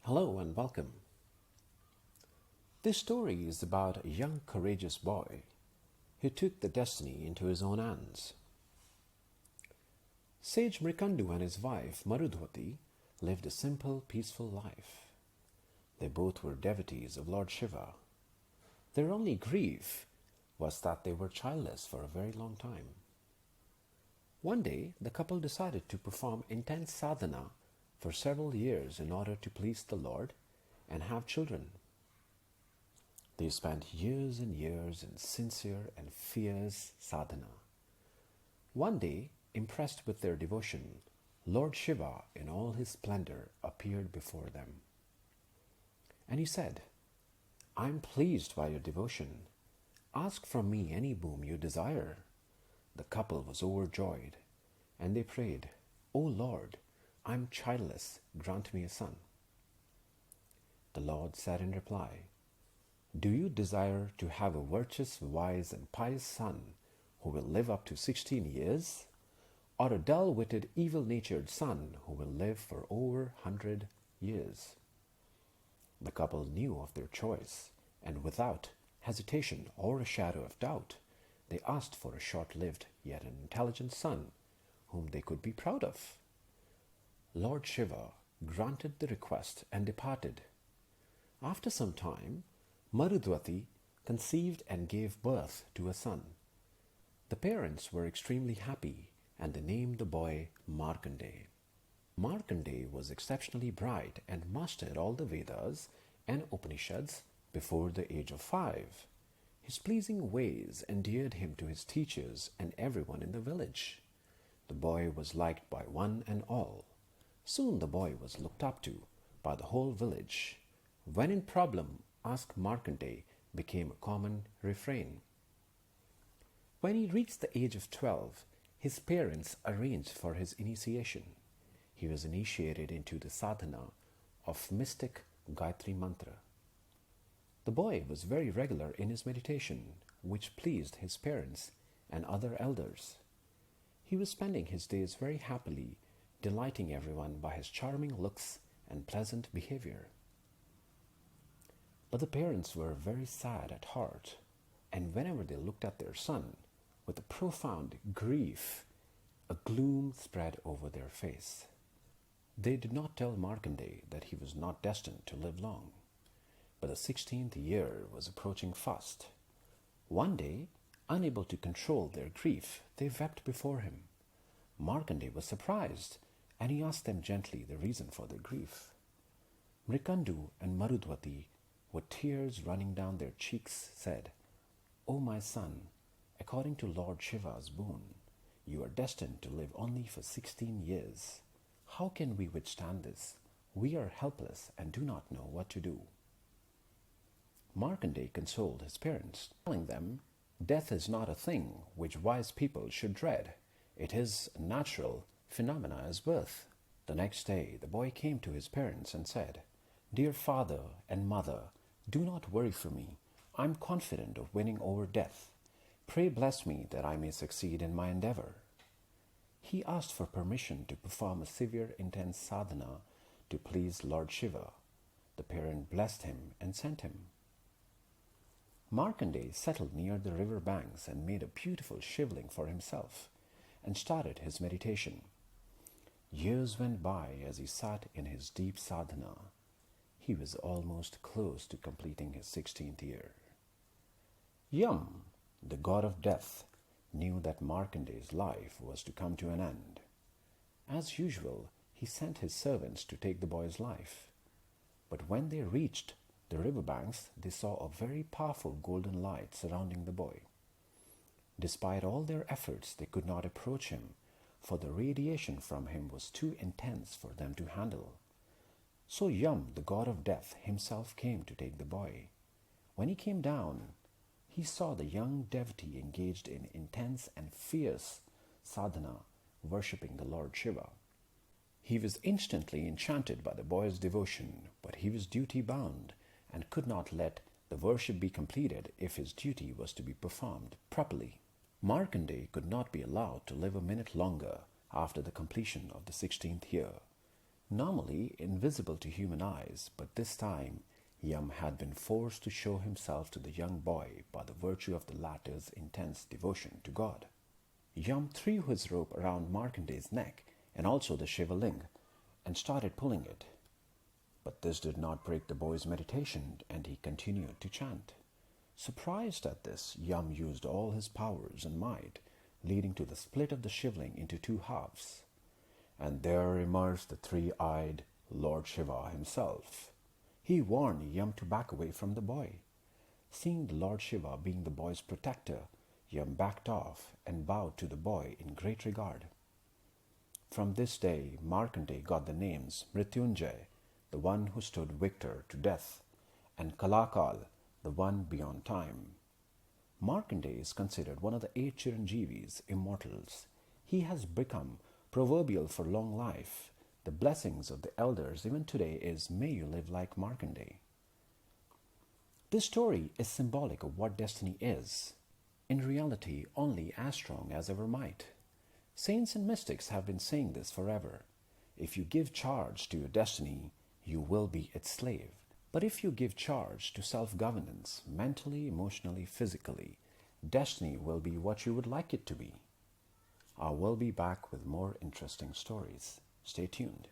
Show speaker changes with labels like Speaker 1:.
Speaker 1: Hello and welcome. This story is about a young, courageous boy who took the destiny into his own hands. Sage Mrikandu and his wife Marudhwati lived a simple, peaceful life. They both were devotees of Lord Shiva. Their only grief was that they were childless for a very long time. One day, the couple decided to perform intense sadhana for several years in order to please the Lord and have children. They spent years and years in sincere and fierce sadhana. One day, impressed with their devotion, Lord Shiva in all his splendor appeared before them. And he said, "I am pleased by your devotion. Ask from me any boon you desire." The couple was overjoyed, and they prayed, "O Lord, I am childless, grant me a son." The Lord said in reply, "Do you desire to have a virtuous, wise, and pious son who will live up to 16 years? Or a dull-witted, evil-natured son who will live for over 100 years?" The couple knew of their choice, and without hesitation or a shadow of doubt, they asked for a short-lived yet an intelligent son whom they could be proud of. Lord Shiva granted the request and departed. After some time, Marudhwati conceived and gave birth to a son. The parents were extremely happy and they named the boy Markandeya. Markandeya was exceptionally bright and mastered all the Vedas and Upanishads before the age of 5. His pleasing ways endeared him to his teachers and everyone in the village. The boy was liked by one and all. Soon the boy was looked up to by the whole village. When in problem, ask Markandeya became a common refrain. When he reached the age of 12, his parents arranged for his initiation. He was initiated into the sadhana of mystic Gayatri Mantra. The boy was very regular in his meditation, which pleased his parents and other elders. He was spending his days very happily, delighting everyone by his charming looks and pleasant behavior. But the parents were very sad at heart, and whenever they looked at their son, with a profound grief, a gloom spread over their face. They did not tell Markandeya that he was not destined to live long, but the 16th year was approaching fast. One day, unable to control their grief, they wept before him. Markandeya was surprised, and he asked them gently the reason for their grief. Mrikandu and Marudhwati, with tears running down their cheeks, said, "O my son, according to Lord Shiva's boon, you are destined to live only for 16 years. How can we withstand this? We are helpless and do not know what to do." Markandeya consoled his parents, telling them, "Death is not a thing which wise people should dread. It is a natural phenomena as birth." The next day, the boy came to his parents and said, "Dear father and mother, do not worry for me. I am confident of winning over death. Pray bless me that I may succeed in my endeavor." He asked for permission to perform a severe, intense sadhana to please Lord Shiva. The parent blessed him and sent him. Markandeya settled near the river banks and made a beautiful shivling for himself and started his meditation. Years went by as he sat in his deep sadhana. He was almost close to completing his 16th year. Yam, the god of death, knew that Markandeya's life was to come to an end. As usual, he sent his servants to take the boy's life. But when they reached the river banks, they saw a very powerful golden light surrounding the boy. Despite all their efforts, they could not approach him, for the radiation from him was too intense for them to handle. So Yam, the god of death, himself came to take the boy. When he came down, he saw the young devotee engaged in intense and fierce sadhana, worshipping the Lord Shiva. He was instantly enchanted by the boy's devotion, but he was duty-bound and could not let the worship be completed if his duty was to be performed properly. Markandeya could not be allowed to live a minute longer after the completion of the 16th year. Normally invisible to human eyes, but this time Yam had been forced to show himself to the young boy by the virtue of the latter's intense devotion to God. Yam threw his rope around Markandeya's neck and also the Shiva ling and started pulling it. But this did not break the boy's meditation and he continued to chant. Surprised at this, Yam used all his powers and might, leading to the split of the shivling into two halves. And there emerged the three-eyed Lord Shiva himself. He warned Yam to back away from the boy. Seeing the Lord Shiva being the boy's protector, Yam backed off and bowed to the boy in great regard. From this day, Markandeya got the names Mrityunjay, the one who stood victor to death, and Kalakal, the one beyond time. Markandeya is considered one of the 8 Chiranjeevis, immortals. He has become proverbial for long life. The blessings of the elders even today is, may you live like Markandeya. This story is symbolic of what destiny is. In reality, only as strong as ever might. Saints and mystics have been saying this forever. If you give charge to your destiny, you will be its slave. But if you give charge to self-governance, mentally, emotionally, physically, destiny will be what you would like it to be. I will be back with more interesting stories. Stay tuned.